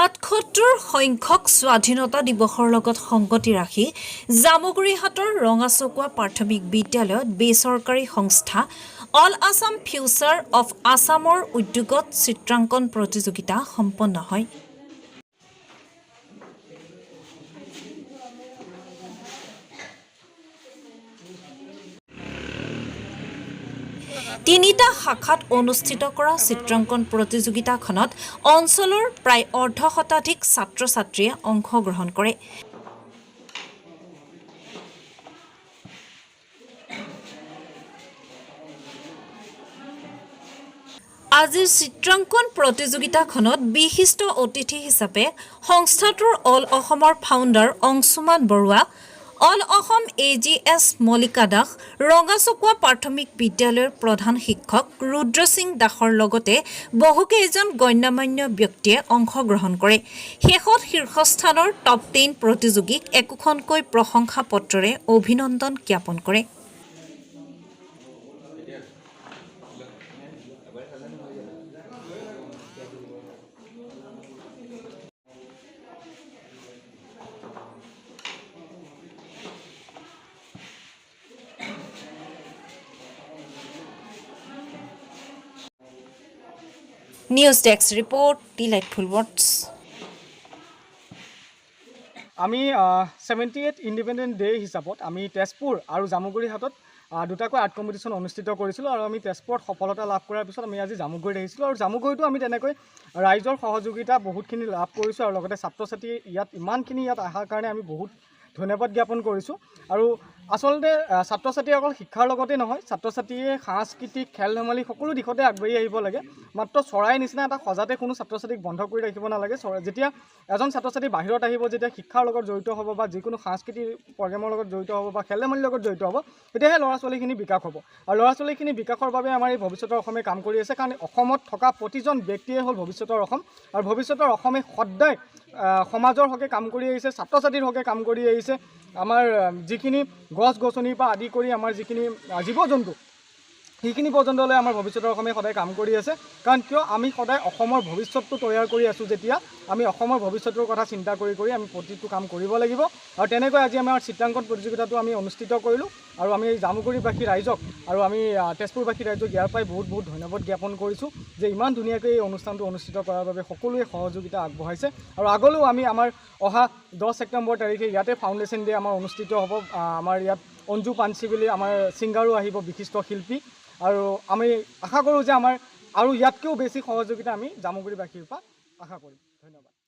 ৭৭ সংখ্যক স্বাধীনতা দিৱসৰ লগত সংগতি ৰাখি জামুগুৰিহাটৰ ৰঙাচকুৱা প্ৰাথমিক বিদ্যালয়ত বেচৰকাৰী সংস্থা অল আছাম ফিউচাৰ অফ আছামৰ উদ্যোগত চিত্ৰাংকন প্ৰতিযোগিতা সম্পন্ন হয়। তিনিটা শাখাত অনুষ্ঠিত কৰা চিত্ৰাংকন প্ৰতিযোগিতাখনত অঞ্চলৰ প্ৰায় অৰ্ধশতাধিক ছাত্ৰ ছাত্ৰীয়ে অংশগ্ৰহণ কৰে। আজিৰ চিত্ৰাংকন প্ৰতিযোগিতাখনত বিশিষ্ট অতিথি হিচাপে সংস্থাটোৰ অল অসমৰ founder Anshuman Baruah, all Assam AGS Mallika Das, Rangachakua প্ৰাথমিক বিদ্যালয়ৰ প্ৰধান শিক্ষক ৰুদ্ৰ সিং দাসৰ লগতে বহুকেইজন গণ্যমান্য ব্যক্তিয়ে অংশগ্ৰহণ কৰে। শেষত শীৰ্ষস্থানৰ টপ 10 প্ৰতিযোগীক একোখনকৈ প্ৰশংসা পত্ৰৰে অভিনন্দন জ্ঞাপন কৰে। News desk report, delightful words. আমি 78 ইণ্ডিপেণ্ডেণ্ট ডে হিচাপত আমি তেজপুৰ আৰু জামুগুৰিহাটত দুটাকৈ আৰ্ট কম্পিটিশ্যন অনুষ্ঠিত কৰিছিলোঁ আৰু আমি তেজপুৰত সফলতা লাভ কৰাৰ পিছত আমি আজি জামুগুৰিত আহিছিলোঁ আৰু জামুগুৰিতো আমি তেনেকৈ ৰাইজৰ সহযোগিতা বহুতখিনি লাভ কৰিছোঁ আৰু লগতে ছাত্ৰ ছাত্ৰী ইমানখিনি ইয়াত অহাৰ কাৰণে আমি বহুত ধন্যবাদ জ্ঞাপন কৰিছোঁ। আৰু আচলতে ছাত্ৰ ছাত্ৰী অকল শিক্ষাৰ লগতে নহয়, ছাত্ৰ ছাত্ৰীয়ে সাংস্কৃতিক খেল ধেমালি সকলো দিশতে আগবাঢ়ি আহিব লাগে। মাত্ৰ চৰাইৰ নিচিনা এটা সজাতে কোনো ছাত্ৰ ছাত্ৰীক বন্ধ কৰি ৰাখিব নালাগে। যেতিয়া এজন ছাত্ৰ ছাত্ৰী বাহিৰত আহিব, যেতিয়া শিক্ষাৰ লগত জড়িত হ'ব বা যিকোনো সাংস্কৃতিক প্ৰগ্ৰেমৰ লগত জড়িত হ'ব বা খেল ধেমালিৰ লগত জড়িত হ'ব, তেতিয়াহে ল'ৰা ছোৱালীখিনি বিকাশ হ'ব। আৰু ল'ৰা ছোৱালীখিনি বিকাশৰ বাবে আমাৰ এই ভৱিষ্যতৰ অসমে কাম কৰি আছে, কাৰণ অসমত থকা প্ৰতিজন ব্যক্তিয়ে হ'ল ভৱিষ্যতৰ অসম। আৰু ভৱিষ্যতৰ অসমে সদায় সমাজৰ হকে কাম কৰি আহিছে, ছাত্ৰ ছাত্ৰীৰ হকে কাম কৰি আহিছে। আমাৰ যিখিনি গছ গছনিৰ পৰা আদি কৰি আমাৰ যিখিনি জীৱ জন্তু, সেইখিনি পৰ্যন্তলৈ আমাৰ ভৱিষ্যতৰ অসমে সদায় কাম কৰি আছে। কাৰণ কিয়, আমি সদায় অসমৰ ভৱিষ্যতটো তৈয়াৰ কৰি আছোঁ। যেতিয়া আমি অসমৰ ভৱিষ্যতৰ কথা চিন্তা কৰি আমি প্ৰতিটো কাম কৰিব লাগিব। আৰু তেনেকৈ আজি আমাৰ চিত্ৰাংকন প্ৰতিযোগিতাটো আমি অনুষ্ঠিত কৰিলোঁ আৰু আমি জামুগুৰিবাসী ৰাইজক আৰু আমি তেজপুৰবাসী ৰাইজক ইয়াৰ পৰাই বহুত বহুত ধন্যবাদ জ্ঞাপন কৰিছোঁ যে ইমান ধুনীয়াকৈ এই অনুষ্ঠানটো অনুষ্ঠিত কৰাৰ বাবে সকলোৱে সহযোগিতা আগবঢ়াইছে। আৰু আগলৈও আমি আমাৰ অহা 10 ছেপ্টেম্বৰ তাৰিখে ইয়াতে ফাউণ্ডেশ্যন ডে আমাৰ অনুষ্ঠিত হ'ব। আমাৰ ইয়াত অঞ্জু পাঞ্চি বুলি আমাৰ ছিংগাৰো আহিব, বিশিষ্ট শিল্পী। আৰু আমি আশা কৰোঁ যে আমাৰ আৰু ইয়াতকৈও বেছি সহযোগিতা আমি জামুগুৰিবাসীৰ পৰা আশা কৰিম। ধন্যবাদ।